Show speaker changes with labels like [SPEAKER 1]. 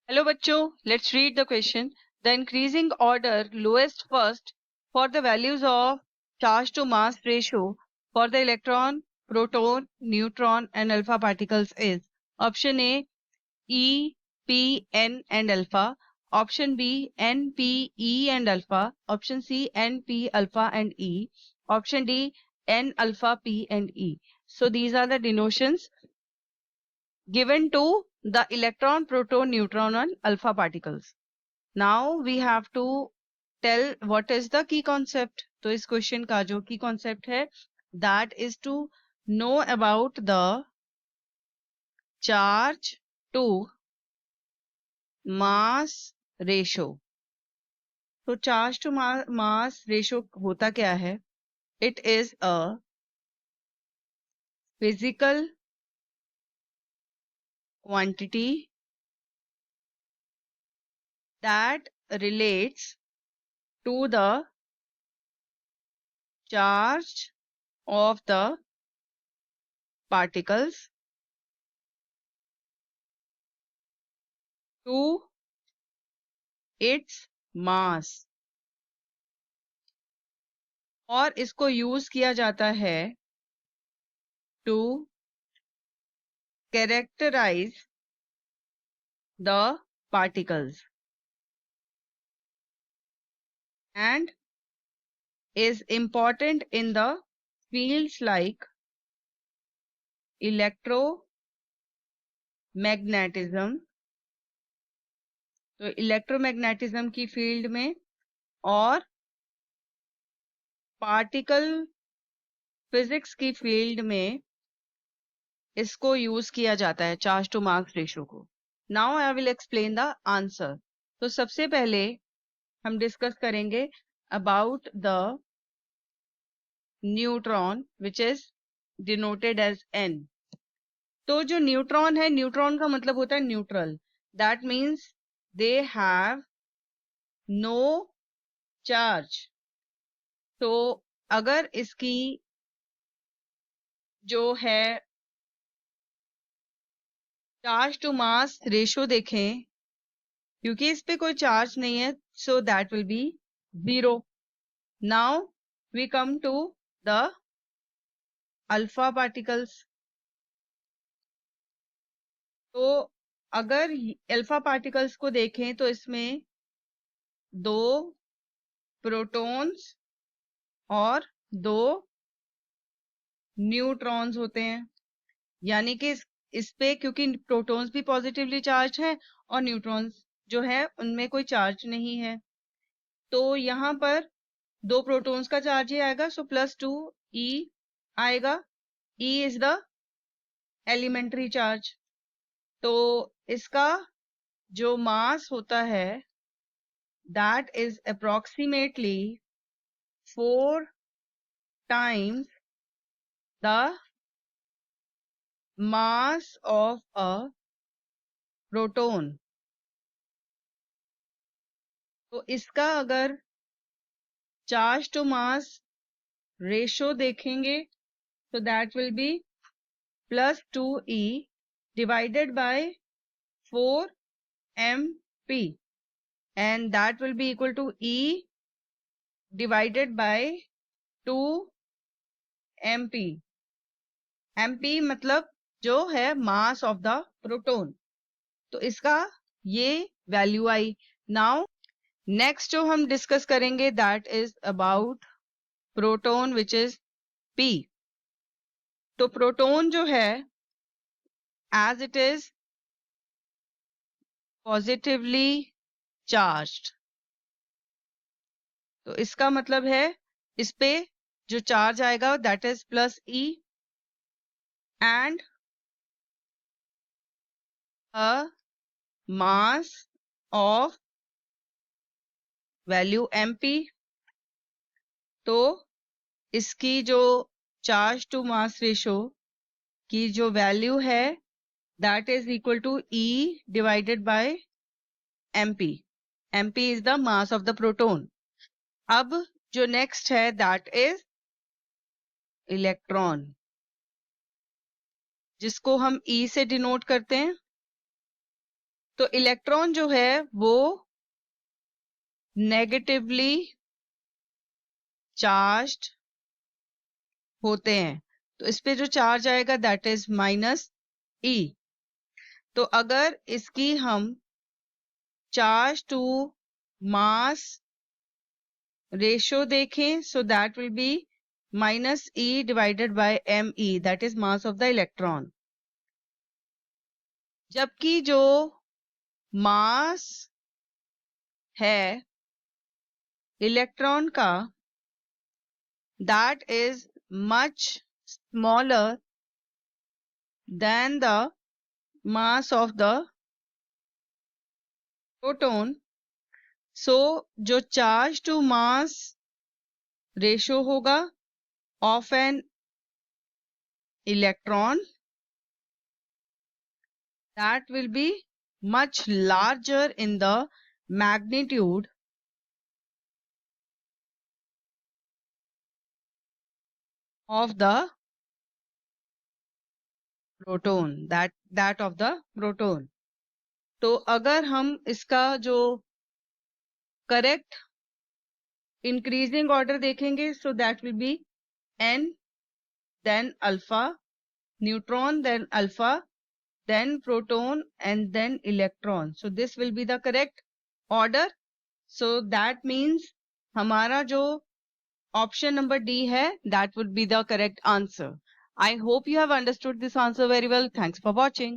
[SPEAKER 1] Hello bachcho, let's read the question. The increasing order lowest first for the values of charge to mass ratio for the electron, proton, neutron and alpha particles is option A E, P, N and alpha, option B N, P, E and alpha, option C N, P, alpha and E, option D N, alpha, P and E. So these are the denotions given to the electron, proton, neutron and alpha particles. Now we have to tell what is the key concept. तो इस question का जो की concept है that is to know about the charge to mass ratio. तो charge to mass ratio होता क्या है? It is a physical quantity that relates to the charge of the particles to its mass. और इसको use किया जाता है to characterize the particles and is important in the fields like electromagnetism. तो electromagnetism की फील्ड में और particle physics की फील्ड में इसको यूज किया जाता है चार्ज टू मास रेशियो को. Now I will explain the answer. तो सबसे पहले हम डिस्कस करेंगे about the neutron which is denoted as N. तो जो न्यूट्रॉन है, न्यूट्रॉन का मतलब होता है neutral. That means they have no charge. तो अगर इसकी जो है चार्ज टू मास रेशियो देखें, क्योंकि इस पे कोई चार्ज नहीं है, so that will be 0. Now we come to the alpha particles. तो अगर अल्फा पार्टिकल्स को देखें तो इसमें 2 प्रोटॉन्स और 2 न्यूट्रॉन्स होते हैं. यानी कि इस पे क्योंकि प्रोटॉन्स भी पॉजिटिवली चार्ज है और न्यूट्रॉन्स जो है उनमें कोई चार्ज नहीं है, तो यहाँ पर 2 प्रोटॉन्स का चार्ज ही आएगा. सो +2 E आएगा. E is the elementary charge. तो इसका जो मास होता है that is approximately 4 times the mass of a proton. तो इसका अगर चार्ज टू मास रेशियो देखेंगे तो that will B +2E divided by 4mp and that will be equal to E divided by 2mp. mp मतलब जो है मास of the proton. तो इसका ये वैल्यू आई. नाउ नेक्स्ट जो हम डिस्कस करेंगे that is about proton which is P. तो प्रोटॉन जो है as it is positively charged. तो इसका मतलब है इस पे जो चार्ज आएगा that is +E and a mass of value mp. तो इसकी जो चार्ज टू मास रेशियो की जो वैल्यू है that is equal to E divided by mp. mp is the mass of the proton. अब जो नेक्स्ट है दैट इज इलेक्ट्रॉन, जिसको हम E से डिनोट करते हैं. तो इलेक्ट्रॉन जो है वो नेगेटिवली चार्ज्ड होते हैं, तो इस पे जो चार्ज आएगा दैट इज -e। तो अगर इसकी हम चार्ज टू मास रेशियो देखें, सो that will B -e divided bye me, that is mass of the electron. जबकि जो मास है इलेक्ट्रॉन का that is much smaller than the mass of the proton, so जो charge to mass ratio होगा of an electron, that will be much larger in the magnitude of the proton, that of the proton। तो अगर हम इसका जो correct increasing order देखेंगे, सो that will B n, then alpha neutron, then alpha, then proton, and then electron। so this will be the correct order। so that means हमारा जो option number D है that would be the correct answer। I hope you have understood this answer very well। Thanks for watching।